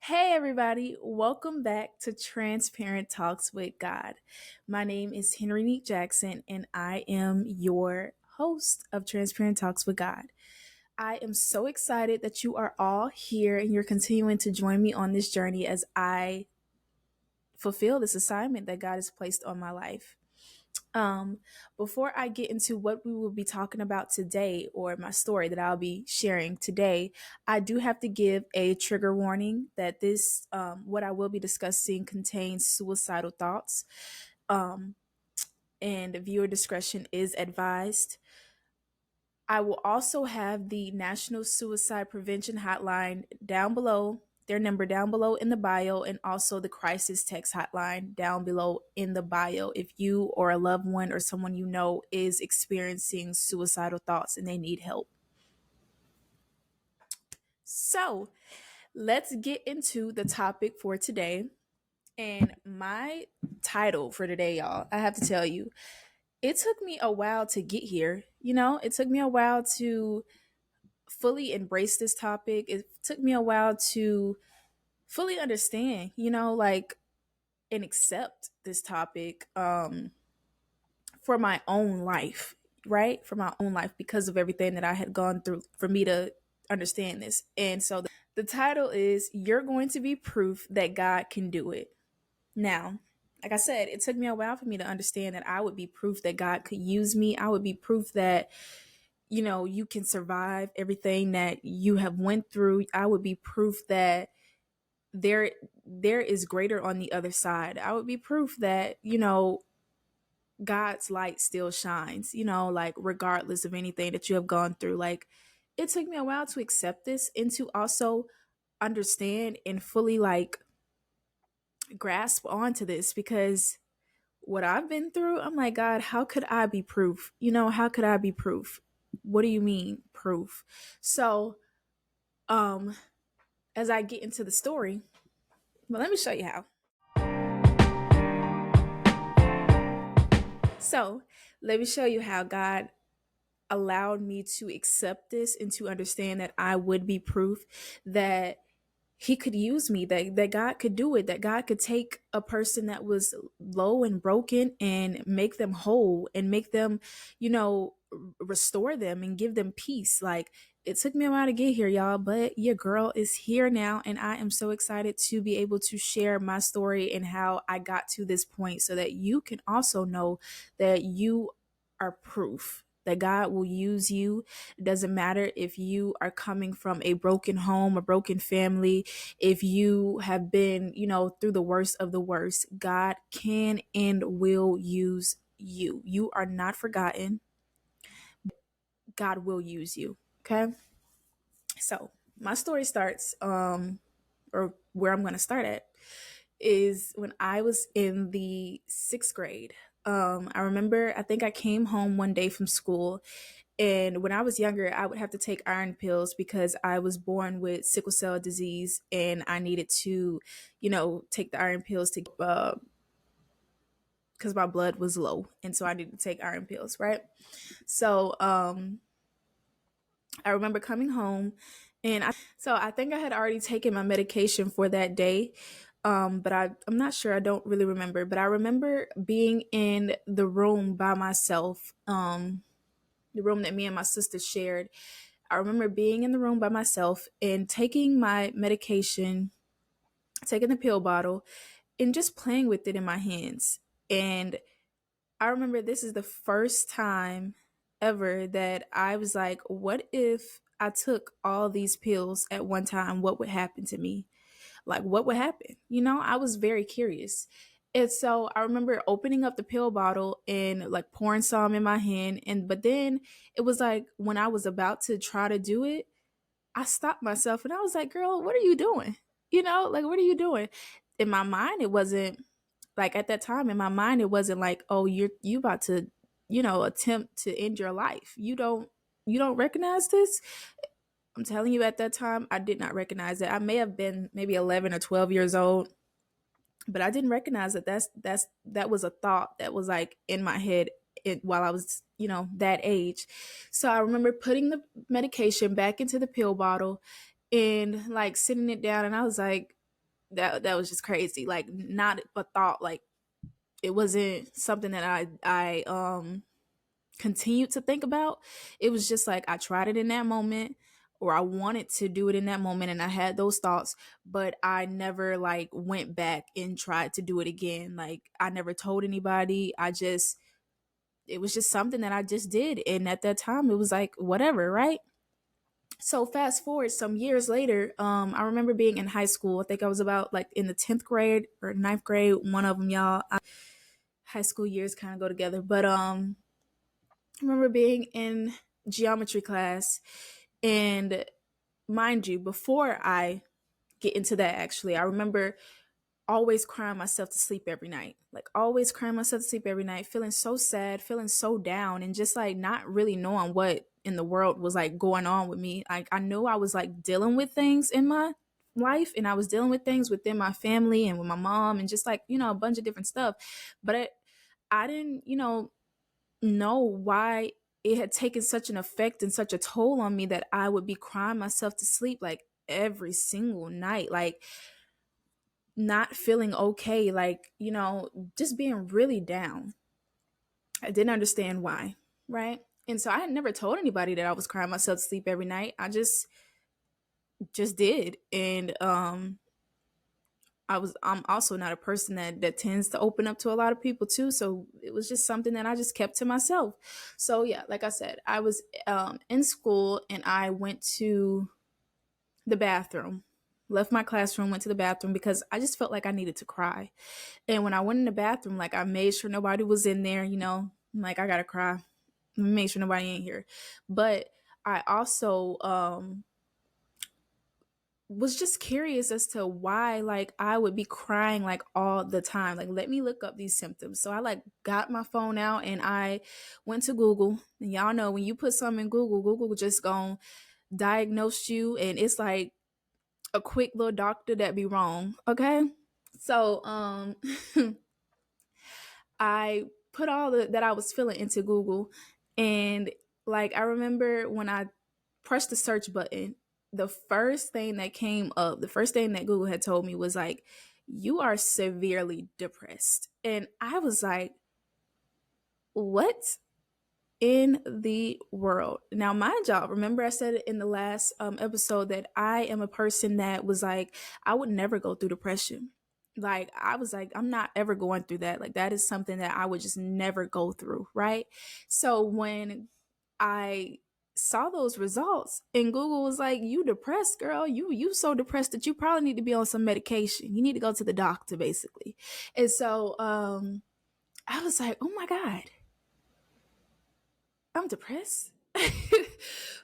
Hey, everybody, welcome back to Transparent Talks with God. My name is Henry Neat Jackson, and I am your host of Transparent Talks with God. I am so excited that you are all here and you're continuing to join me on this journey as I fulfill this assignment that God has placed on my life. Um, Before I get into what we will be talking about today or my story that I'll be sharing today, I do have to give a trigger warning that what I will be discussing contains suicidal thoughts, um, and viewer discretion is advised. I will also have the National Suicide Prevention Hotline down below, their number down below in the bio, and also the crisis text hotline down below in the bio if you or a loved one or someone you know is experiencing suicidal thoughts and they need help. So, let's get into the topic for today. And my title for today, y'all, I have to tell you, it took me a while to get here. It took me a while to fully embrace this topic. It took me a while to fully understand, and accept this topic for my own life, right? For my own life because of everything that I had gone through for me to understand this. And so the title is You're Going to Be Proof That God Can Do It. Now, like I said, it took me a while for me to understand that I would be proof that God could use me. I would be proof that you can survive everything that you have went through. I would be proof that there there is greater on the other side. I would be proof that God's light still shines, like regardless of anything that you have gone through. Like, it took me a while to accept this and to also understand and fully like grasp onto this, because what I've been through, I'm like, God, how could I be proof? How could I be proof? What do you mean proof? So, as I get into the story, but let me show you how. So, let me show you how God allowed me to accept this and to understand that I would be proof that he could use me, that God could do it, that God could take a person that was low and broken and make them whole and make them, restore them and give them peace. Like, it took me a while to get here, y'all, but your girl is here now. And I am so excited to be able to share my story and how I got to this point so that you can also know that you are proof that God will use you. It doesn't matter if you are coming from a broken home, a broken family, if you have been, through the worst of the worst. God can and will use you. You are not forgotten. God will use you. Okay. So my story starts, or where I'm going to start at, is when I was in the sixth grade. I remember, I think I came home one day from school, and when I was younger, I would have to take iron pills because I was born with sickle cell disease, and I needed to, take the iron pills to, because my blood was low, and so I needed to take iron pills, right? So, I remember coming home, and I think I had already taken my medication for that day. But I'm not sure. I don't really remember. But I remember being in the room by myself, the room that me and my sister shared. I remember being in the room by myself and taking my medication, taking the pill bottle, and just playing with it in my hands. And I remember this is the first time ever that I was like, what if I took all these pills at one time? What would happen to me? Like, what would happen? I was very curious. And so I remember opening up the pill bottle and like pouring some in my hand. But then it was like when I was about to try to do it, I stopped myself and I was like, girl, what are you doing? Like, what are you doing? In my mind, it wasn't like, at that time in my mind, it wasn't like, oh, you about to, attempt to end your life. You don't recognize this? I'm telling you, at that time, I did not recognize it. I may have been maybe 11 or 12 years old, but I didn't recognize that that was a thought that was like in my head while I was, that age. So I remember putting the medication back into the pill bottle and like sitting it down, and I was like, that was just crazy. Like, not a thought. Like, it wasn't something that I continued to think about. It was just like I tried it in that moment, or I wanted to do it in that moment, and I had those thoughts, but I never like went back and tried to do it again. Like, I never told anybody. It was just something that I just did, and at that time it was like whatever, right? So fast forward some years later, I remember being in high school. I think I was about like in the 10th grade or ninth grade, one of them, y'all. High school years kind of go together, but I remember being in geometry class, and mind you, before I get into that, actually, I remember always crying myself to sleep every night. Like, always crying myself to sleep every night, feeling so sad, feeling so down, and just like not really knowing what in the world was like going on with me. Like, I knew I was like dealing with things in my life, and I was dealing with things within my family and with my mom, and just like, a bunch of different stuff. But I didn't, know why it had taken such an effect and such a toll on me that I would be crying myself to sleep like every single night, like not feeling okay, like, just being really down. I didn't understand why, right? And so I had never told anybody that I was crying myself to sleep every night. I just did. And I'm also not a person that tends to open up to a lot of people too, so it was just something that I just kept to myself. So yeah, like I said, I was in school, and I went to the bathroom, left my classroom, went to the bathroom because I just felt like I needed to cry. And when I went in the bathroom, like, I made sure nobody was in there. I'm like, I gotta cry, make sure nobody in here. But I also was just curious as to why like I would be crying like all the time. Like, let me look up these symptoms. So I like got my phone out, and I went to Google. And y'all know, when you put something in Google, Google just gonna diagnose you, and it's like a quick little doctor that be wrong. Okay. So I put all that I was feeling into Google, and like, I remember when I pressed the search button, the first thing that came up, the first thing that Google had told me was like, you are severely depressed. And I was like, what in the world? Now, mind y'all, remember I said it in the last episode that I am a person that was like, I would never go through depression. Like, I was like, I'm not ever going through that. Like, that is something that I would just never go through, right? So when I saw those results, and Google was like, you depressed, girl, you so depressed that you probably need to be on some medication, you need to go to the doctor, basically. And so I was like, oh my God, I'm depressed.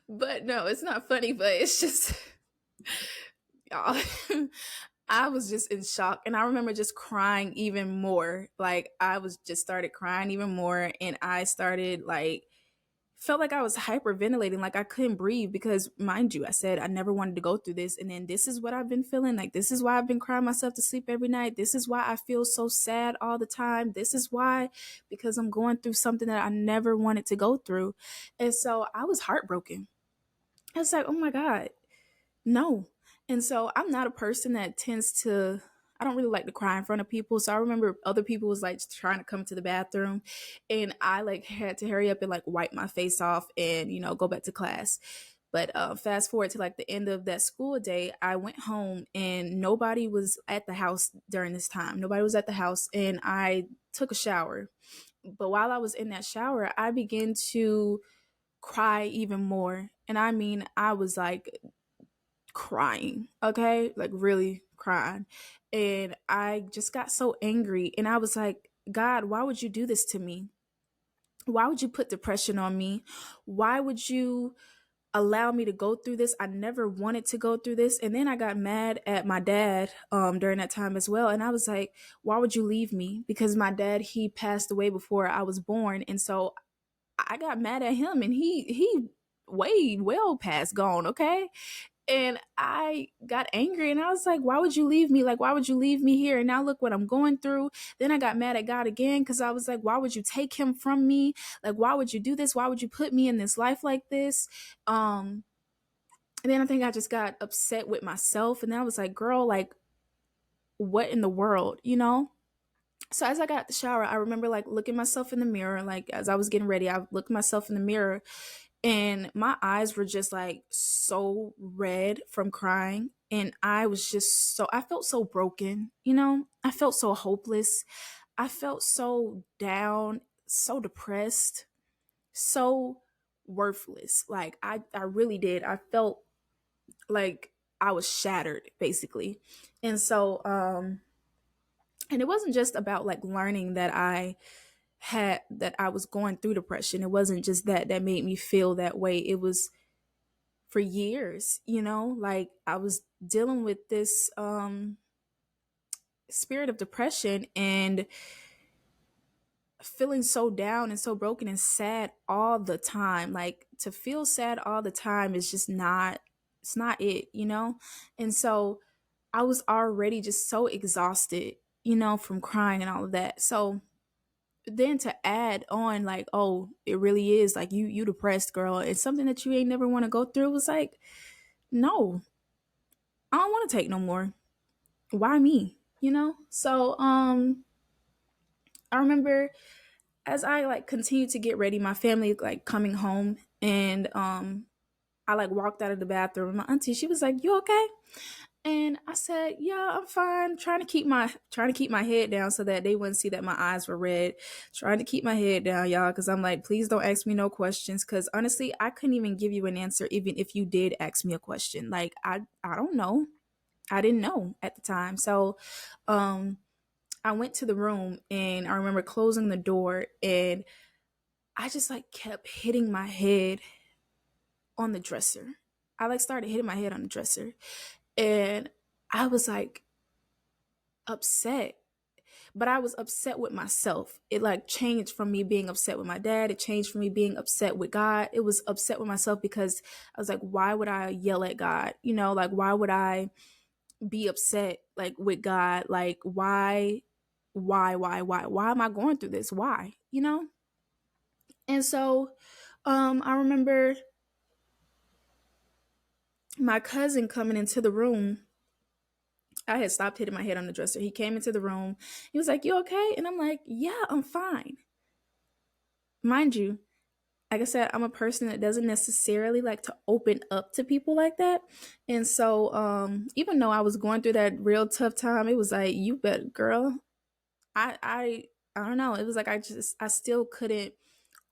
But no, it's not funny, but it's just, y'all, I was just in shock. And I remember just crying even more. Like, I was just started crying even more. And I started like, felt like I was hyperventilating, like I couldn't breathe, because mind you, I said I never wanted to go through this. And then this is what I've been feeling. Like, this is why I've been crying myself to sleep every night. This is why I feel so sad all the time. This is why, because I'm going through something that I never wanted to go through. And so I was heartbroken. I was like, oh my God, no. And so I'm not a person that tends to, I don't really like to cry in front of people. So I remember other people was like trying to come to the bathroom, and I like had to hurry up and like wipe my face off and, go back to class. But fast forward to like the end of that school day, I went home, and nobody was at the house during this time. Nobody was at the house, and I took a shower. But while I was in that shower, I began to cry even more. And I mean, I was like crying, okay? Like, really crying. And I just got so angry, and I was like, God, why would you do this to me? Why would you put depression on me? Why would you allow me to go through this? I never wanted to go through this. And then I got mad at my dad during that time as well. And I was like, why would you leave me? Because my dad, he passed away before I was born. And so I got mad at him, and he way well past gone, okay? And I got angry, and I was like, why would you leave me? Like, why would you leave me here? And now look what I'm going through. Then I got mad at God again, because I was like, why would you take him from me? Like, why would you do this? Why would you put me in this life like this? And then I think I just got upset with myself. And I was like, girl, like, what in the world, you know? So as I got out the shower, I remember like looking myself in the mirror, like as I was getting ready, I looked myself in the mirror and my eyes were just like so red from crying. And I was just so, I felt so broken, you know? I felt so hopeless. I felt so down, so depressed, so worthless. Like I really did. I felt like I was shattered basically. And so, and it wasn't just about like learning that I was going through depression. It wasn't just that made me feel that way. It was for years, you know, like I was dealing with this spirit of depression and feeling so down and so broken and sad all the time. Like to feel sad all the time is just not, it's not it, you know? And so I was already just so exhausted, you know, from crying and all of that. So then to add on like, oh, it really is like you depressed, girl. It's something that you ain't never want to go through. It was like, no, I don't want to take no more. Why me? You know? So I remember as I like continued to get ready, my family like coming home and I like walked out of the bathroom and my auntie, she was like, "You okay?" And I said, "Yeah, I'm fine." Trying to keep my head down so that they wouldn't see that my eyes were red. Trying to keep my head down, y'all, because I'm like, please don't ask me no questions. Because honestly, I couldn't even give you an answer, even if you did ask me a question. Like I don't know. I didn't know at the time. So, um, I went to the room and I remember closing the door and I just like kept hitting my head on the dresser. I like started hitting my head on the dresser and I was like upset, but I was upset with myself. It like changed from me being upset with my dad. It changed from me being upset with God. It was upset with myself because I was like, why would I yell at God? You know, like why would I be upset like with God? Like why am I going through this? Why? You know? And so I remember my cousin coming into the room. I had stopped hitting my head on the dresser. He came into the room. He was like, "You okay?" And I'm like, "Yeah, I'm fine." Mind you, like I said, I'm a person that doesn't necessarily like to open up to people like that. And so even though I was going through that real tough time, it was like, you better girl. I don't know. It was like I still couldn't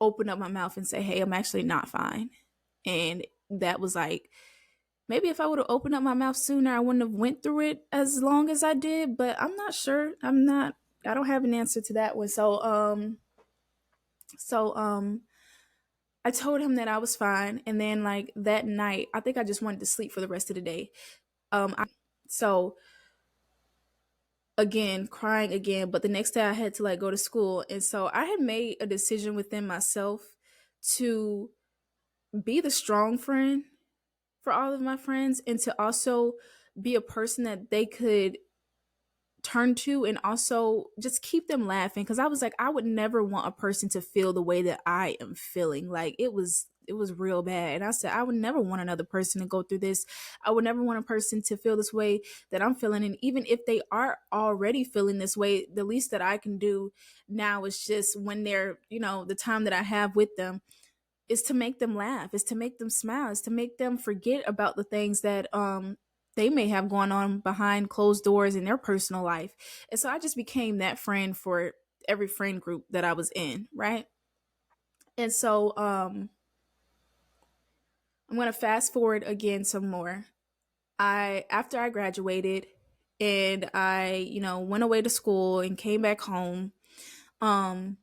open up my mouth and say, "Hey, I'm actually not fine." And that was like maybe if I would have opened up my mouth sooner, I wouldn't have went through it as long as I did, but I'm not sure. I don't have an answer to that one. So I told him that I was fine, and then like that night, I think I just wanted to sleep for the rest of the day. So again, crying again, but the next day I had to like go to school, and so I had made a decision within myself to be the strong friend for all of my friends and to also be a person that they could turn to and also just keep them laughing because I was like I would never want a person to feel the way that I am feeling. Like it was real bad. And I said I would never want another person to go through this. I would never want a person to feel this way that I'm feeling. And even if they are already feeling this way, the least that I can do now is just when they're, you know, the time that I have with them is to make them laugh, is to make them smile, is to make them forget about the things that they may have going on behind closed doors in their personal life. And so I just became that friend for every friend group that I was in, right? And so I'm gonna fast forward again some more. I after I graduated and I, you know, went away to school and came back home, um,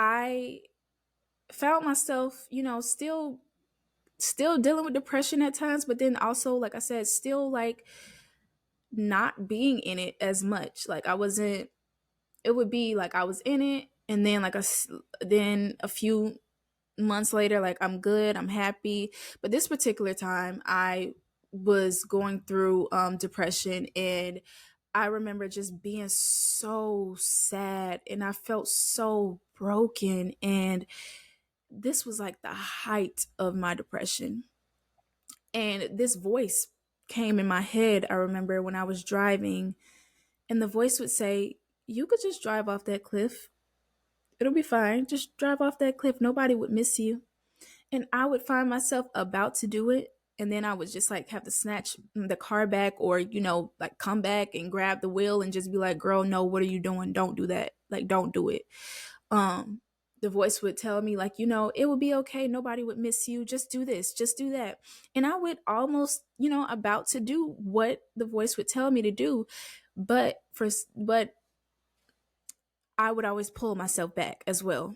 I found myself, you know, still dealing with depression at times, but then also, like I said, still like not being in it as much. Like I wasn't. It would be like I was in it, and then then a few months later, like I'm good, I'm happy. But this particular time, I was going through depression, and I remember just being so sad, and I felt so broken, and this was like the height of my depression. And this voice came in my head, I remember when I was driving, and the voice would say, "You could just drive off that cliff. It'll be fine. Just drive off that cliff. Nobody would miss you." And I would find myself about to do it. And then I would just like have to snatch the car back, or, like come back and grab the wheel and just be like, "Girl, no, what are you doing? Don't do that. Like, don't do it." Um, the voice would tell me, like, "It would be okay. Nobody would miss you. Just do this, just do that." And I would almost, about to do what the voice would tell me to do. But I would always pull myself back as well.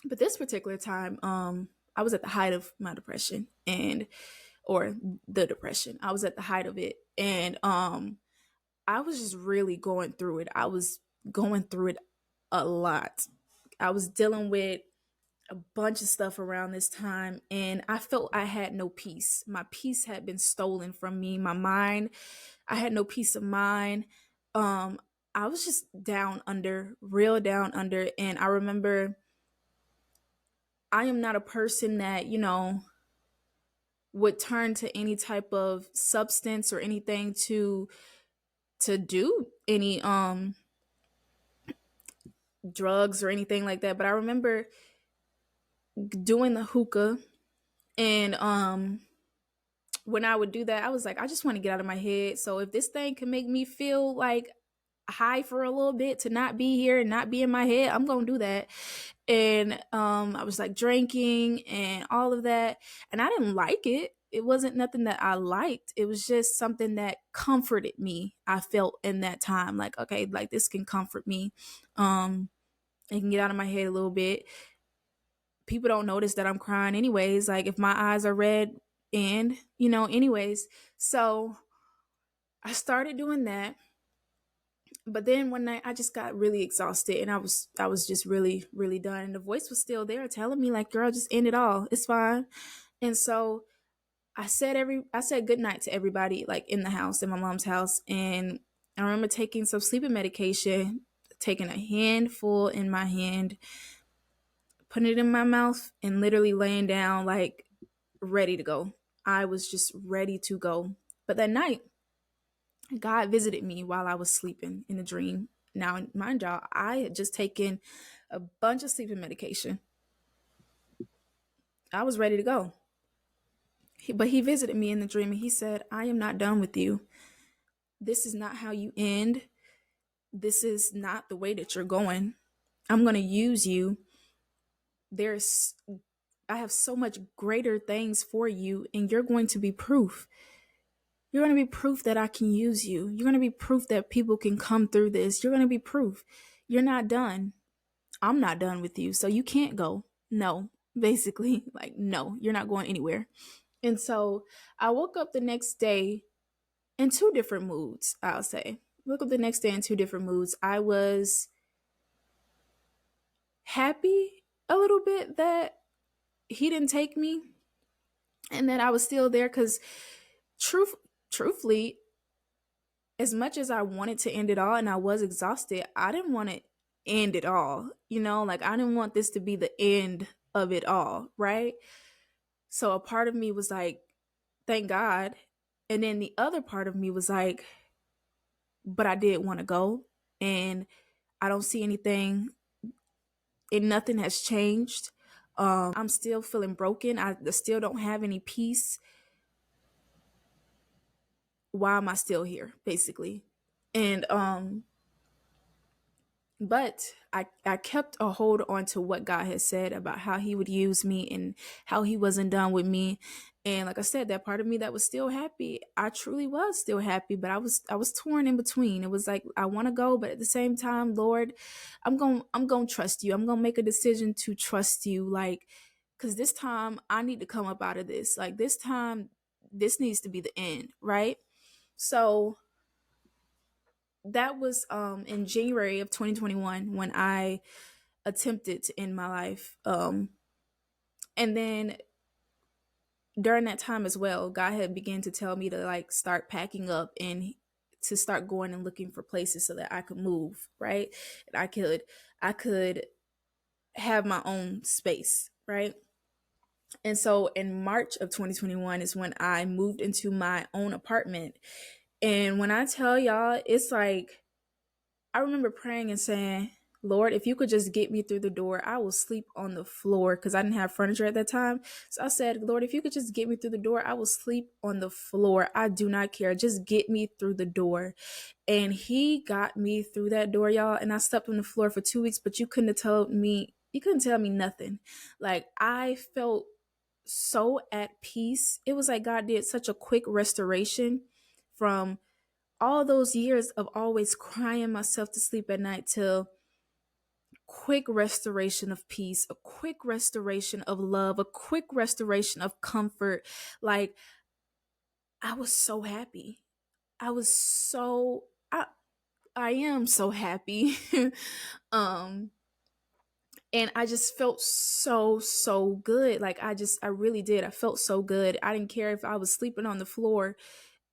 But this particular time, I was at the height of my depression, and or the depression. I was at the height of it, and I was just really going through it. I was going through it a lot. I was dealing with a bunch of stuff around this time, and I felt I had no peace. My peace had been stolen from me. My mind, I had no peace of mind. Um I was just down under, real down under, and I remember I am not a person that, would turn to any type of substance or anything to do any drugs or anything like that. But I remember doing the hookah, and when I would do that, I was like, I just want to get out of my head. So if this thing can make me feel like high for a little bit to not be here and not be in my head, I'm gonna do that. And I was like drinking and all of that, and I didn't like it. It wasn't nothing that I liked. It was just something that comforted me. I felt in that time like, okay, like this can comfort me. It can get out of my head a little bit. People don't notice that I'm crying anyways, like if my eyes are red, and anyways. So I started doing that. But then one night I just got really exhausted, and I was just really, really done. And the voice was still there telling me like, "Girl, just end it all. It's fine." And so I said good night to everybody, like in the house, in my mom's house. And I remember taking some sleeping medication, taking a handful in my hand, putting it in my mouth, and literally laying down like ready to go. I was just ready to go. But that night, God visited me while I was sleeping in a dream. Now, mind y'all, I had just taken a bunch of sleeping medication. I was ready to go. But he visited me in the dream, and he said, "I am not done with you. This is not how you end. This is not the way that you're going. I'm going to use you. There's I have so much greater things for you, and you're going to be proof. You're going to be proof that I can use you. You're going to be proof that people can come through this. You're going to be proof. You're not done. I'm not done with you. So you can't go. No." Basically, like, no, you're not going anywhere. And so I woke up the next day in two different moods, I'll say. Woke up the next day in two different moods. I was happy a little bit that he didn't take me and that I was still there, because truthfully, as much as I wanted to end it all and I was exhausted, I didn't want to end it all. Like I didn't want this to be the end of it all, right? So a part of me was like, thank God. And then the other part of me was like, but I did want to go, and I don't see anything, and nothing has changed. I'm still feeling broken. I still don't have any peace. Why am I still here, basically? And but I kept a hold on to what God had said about how he would use me and how he wasn't done with me. And like I said, that part of me that was still happy, I truly was still happy, but I was torn in between. It was like I want to go, but at the same time, Lord, I'm going to trust you. I'm going to make a decision to trust you, like, cuz this time I need to come up out of this. Like this time this needs to be the end, right? So that was in January of 2021 when I attempted to end my life. And then during that time as well, God had began to tell me to like start packing up and to start going and looking for places so that I could move, right? And I could have my own space, right? And so in March of 2021 is when I moved into my own apartment. And when I tell y'all, it's like I remember praying and saying, Lord, if you could just get me through the door, I will sleep on the floor because I didn't have furniture at that time. So I said, Lord, if you could just get me through the door, I will sleep on the floor. I do not care. Just get me through the door. And he got me through that door, y'all. And I slept on the floor for 2 weeks, but you couldn't tell me nothing. Like I felt so at peace. It was like God did such a quick restoration from all those years of always crying myself to sleep at night to quick restoration of peace, a quick restoration of love, a quick restoration of comfort. Like I was so happy. I was so I am so happy. um and I just felt so good. Like I really did. I felt so good. I didn't care if I was sleeping on the floor.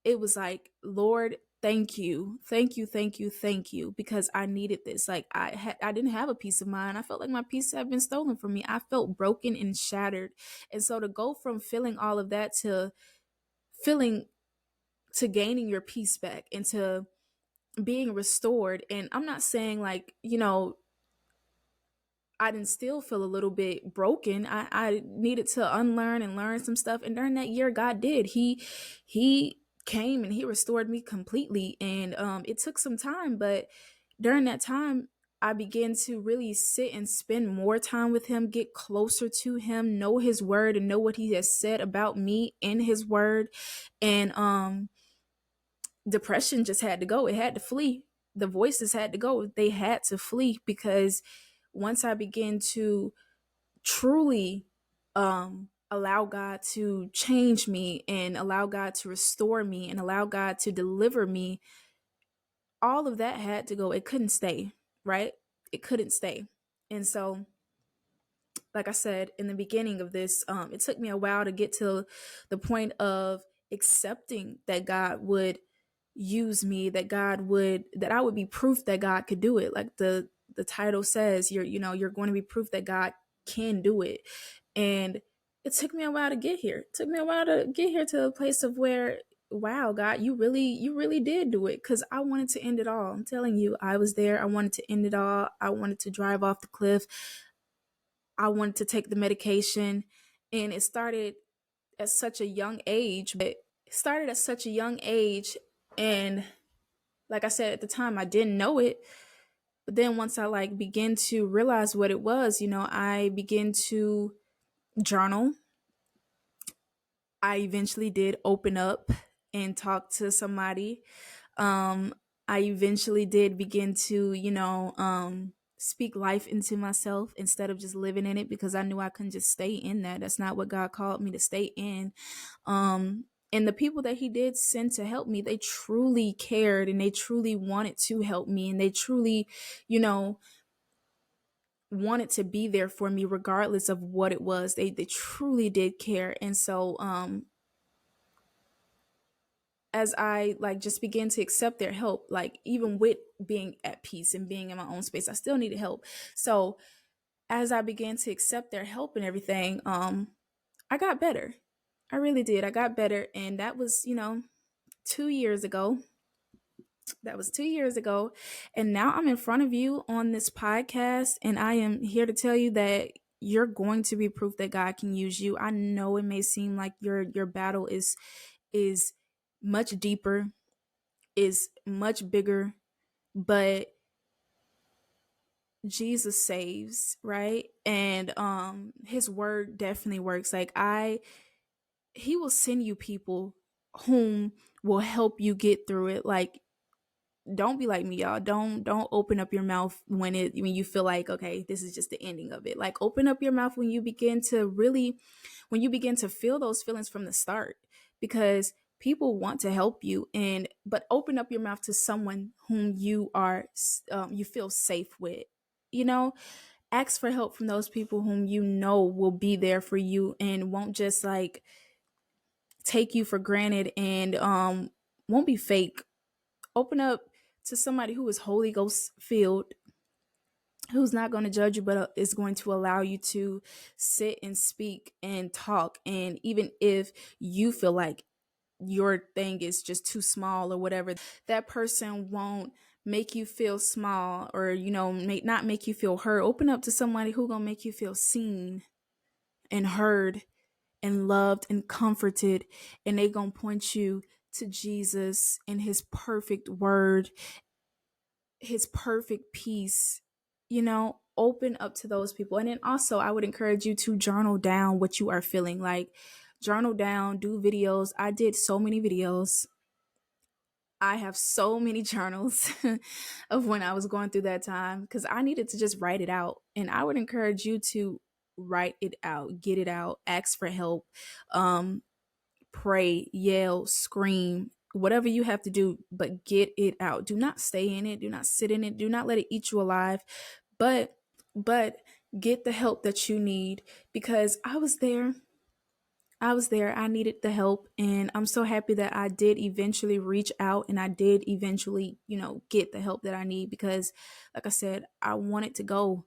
It was like, Lord, thank you, thank you, thank you, thank you, because I needed this. Like I didn't have a peace of mind. I felt like my peace had been stolen from me. I felt broken and shattered. And so to go from feeling all of that to feeling to gaining your peace back and to being restored. And I'm not saying like, I didn't still feel a little bit broken. I needed to unlearn and learn some stuff. And during that year, God did. He came and he restored me completely. And it took some time, but during that time, I began to really sit and spend more time with him, get closer to him, know his word and know what he has said about me in his word. And depression just had to go. It had to flee. The voices had to go. They had to flee because once I began to truly allow God to change me and allow God to restore me and allow God to deliver me, all of that had to go. It couldn't stay, right? It couldn't stay. And so, like I said in the beginning of this, it took me a while to get to the point of accepting that God would use me, that I would be proof that God could do it. Like the title says, you're going to be proof that God can do it. And it took me a while to get here. It took me a while to get here to a place of where, wow, God, you really did do it. Cause I wanted to end it all. I'm telling you, I was there. I wanted to end it all. I wanted to drive off the cliff. I wanted to take the medication. And it started at such a young age, but it started at such a young age. And like I said, at the time, I didn't know it. But then once I like began to realize what it was, I began to journal. I eventually did open up and talk to somebody. Um, I eventually did begin to, speak life into myself instead of just living in it because I knew I couldn't just stay in that. That's not what God called me to stay in. And the people that he did send to help me, they truly cared and they truly wanted to help me and they truly, you know, wanted to be there for me regardless of what it was. They truly did care. And so as I like just began to accept their help, like even with being at peace and being in my own space, I still needed help. So as I began to accept their help and everything, I got better. I really did. I got better. And that was, 2 years ago. That was 2 years ago. And now I'm in front of you on this podcast. And I am here to tell you that you're going to be proof that God can use you. I know it may seem like your battle is much deeper, is much bigger, but Jesus saves, right? And his word definitely works. He will send you people whom will help you get through it. Like don't be like me, y'all. Don't open up your mouth when you feel like, okay, this is just the ending of it. Like open up your mouth when you begin to feel those feelings from the start, because people want to help you, but open up your mouth to someone whom you feel safe with. You know, ask for help from those people whom you know will be there for you and won't just like take you for granted and won't be fake. Open up to somebody who is Holy Ghost filled, who's not going to judge you, but is going to allow you to sit and speak and talk. And even if you feel like your thing is just too small or whatever, that person won't make you feel small, or may not make you feel hurt. Open up to somebody who gonna make you feel seen and heard and loved and comforted, and they gonna point you to Jesus and his perfect word, his perfect peace. Open up to those people. And then also, I would encourage you to journal down what you are feeling. Like, journal down, do videos. I did so many videos. I have so many journals of when I was going through that time, because I needed to just write it out. And I would encourage you to write it out, get it out, ask for help, um, pray, yell, scream, whatever you have to do, but get it out. Do not stay in it. Do not sit in it. Do not let it eat you alive. But but get the help that you need, because I was there. I needed the help, and I'm so happy that I did eventually reach out, and I did eventually, get the help that I need, because like I said, I wanted to go,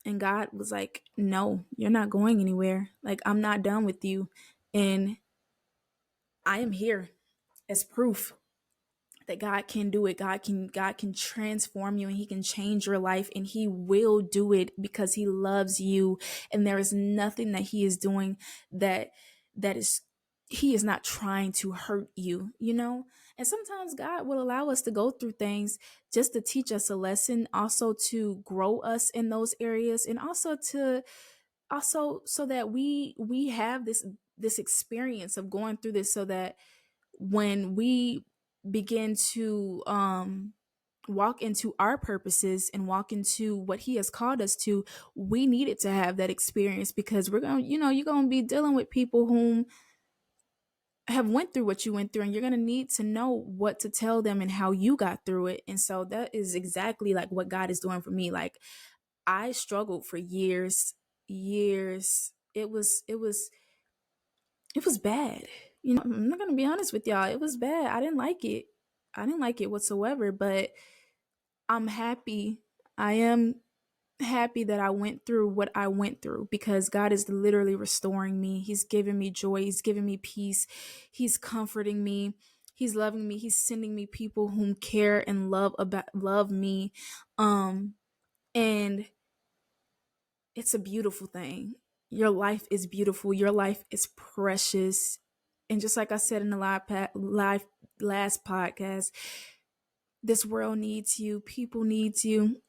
and God was like, "No, you're not going anywhere. Like, I'm not done with you." And I am here as proof that God can do it. God can transform you, and he can change your life, and he will do it because he loves you. And there is nothing that he is doing that is he is not trying to hurt you. And sometimes God will allow us to go through things just to teach us a lesson, also to grow us in those areas, and also so that we have this experience of going through this, so that when we begin to walk into our purposes and walk into what he has called us to, we needed to have that experience, because you're going to be dealing with people whom have went through what you went through, and you're going to need to know what to tell them and how you got through it. And so that is exactly like what God is doing for me. Like, I struggled for years. It was bad. I'm not going to be honest with y'all. It was bad. I didn't like it. I didn't like it whatsoever, but I'm happy. I am happy that I went through what I went through, because God is literally restoring me. He's giving me joy. He's giving me peace. He's comforting me. He's loving me. He's sending me people whom care and love me. And it's a beautiful thing. Your life is beautiful. Your life is precious. And just like I said in the last podcast, this world needs you. People need you.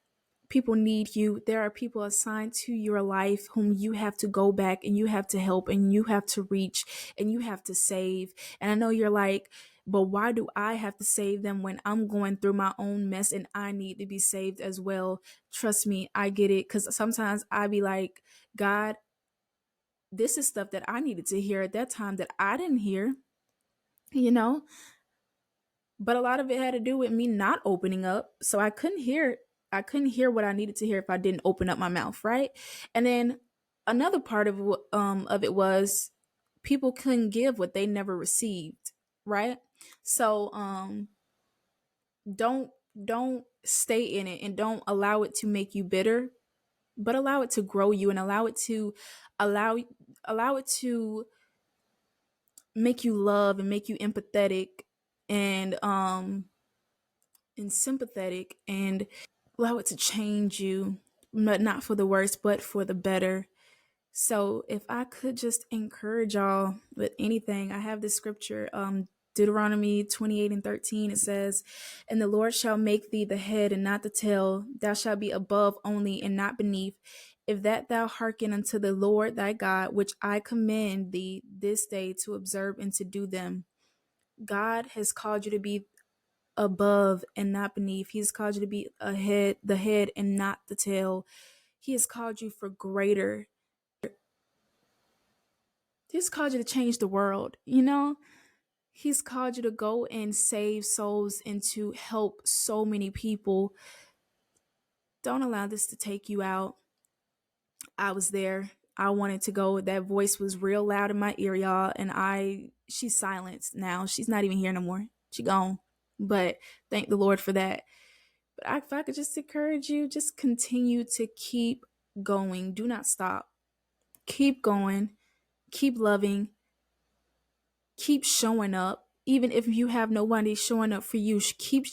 People need you. There are people assigned to your life whom you have to go back and you have to help and you have to reach and you have to save. And I know you're like, but why do I have to save them when I'm going through my own mess and I need to be saved as well? Trust me, I get it. Because sometimes I be like, God, this is stuff that I needed to hear at that time that I didn't hear, you know? But a lot of it had to do with me not opening up. So I couldn't hear what I needed to hear if I didn't open up my mouth, right? And then another part of it was people couldn't give what they never received, right? So don't don't stay in it, and don't allow it to make you bitter, but allow it to grow you, and allow allow it to make you love and make you empathetic and sympathetic, and allow it to change you, but not for the worse, but for the better. So if I could just encourage y'all with anything, I have this scripture, Deuteronomy 28:13. It says, "And the Lord shall make thee the head and not the tail. Thou shalt be above only and not beneath. If that thou hearken unto the Lord thy God, which I command thee this day to observe and to do them." God has called you to be above and not beneath. He's called you to be the head and not the tail. He has called you for greater. He's called you to change the world. He's called you to go and save souls and to help so many people. Don't allow this to take you out. I was there. I wanted to go. That voice was real loud in my ear, y'all. And she's silenced now. She's not even here no more. She gone. But thank the Lord for that. But if I could just encourage you, just continue to keep going. Do not stop. Keep going. Keep loving. Keep showing up. Even if you have nobody showing up for you,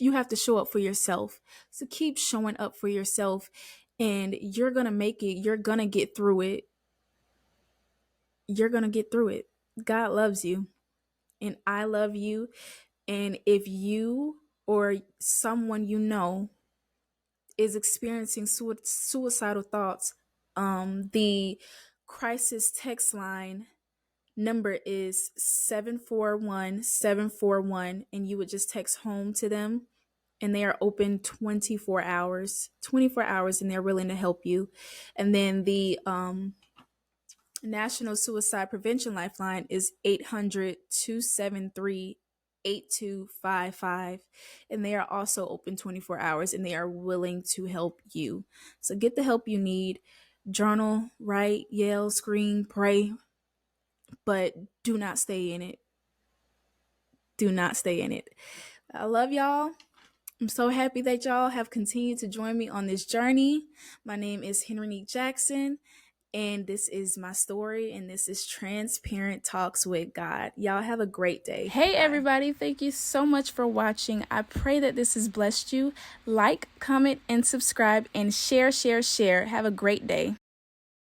you have to show up for yourself. So keep showing up for yourself, and you're going to make it. You're going to get through it. You're going to get through it. God loves you, and I love you. And if you or someone you know is experiencing suicidal thoughts, the crisis text line number is 741-741, and you would just text home to them, and they are open 24 hours, and they're willing to help you. And then the National Suicide Prevention Lifeline is 800-273-8255, and they are also open 24 hours, and they are willing to help you. So get the help you need. Journal, write, yell, scream, pray, but do not stay in it. Do not stay in it. I love y'all. I'm so happy that y'all have continued to join me on this journey. My name is Henry Jackson, and this is my story, and this is Transparent Talks with God. Y'all have a great day. Hey, everybody. Thank you so much for watching. I pray that this has blessed you. Like, comment, and subscribe, and share. Have a great day.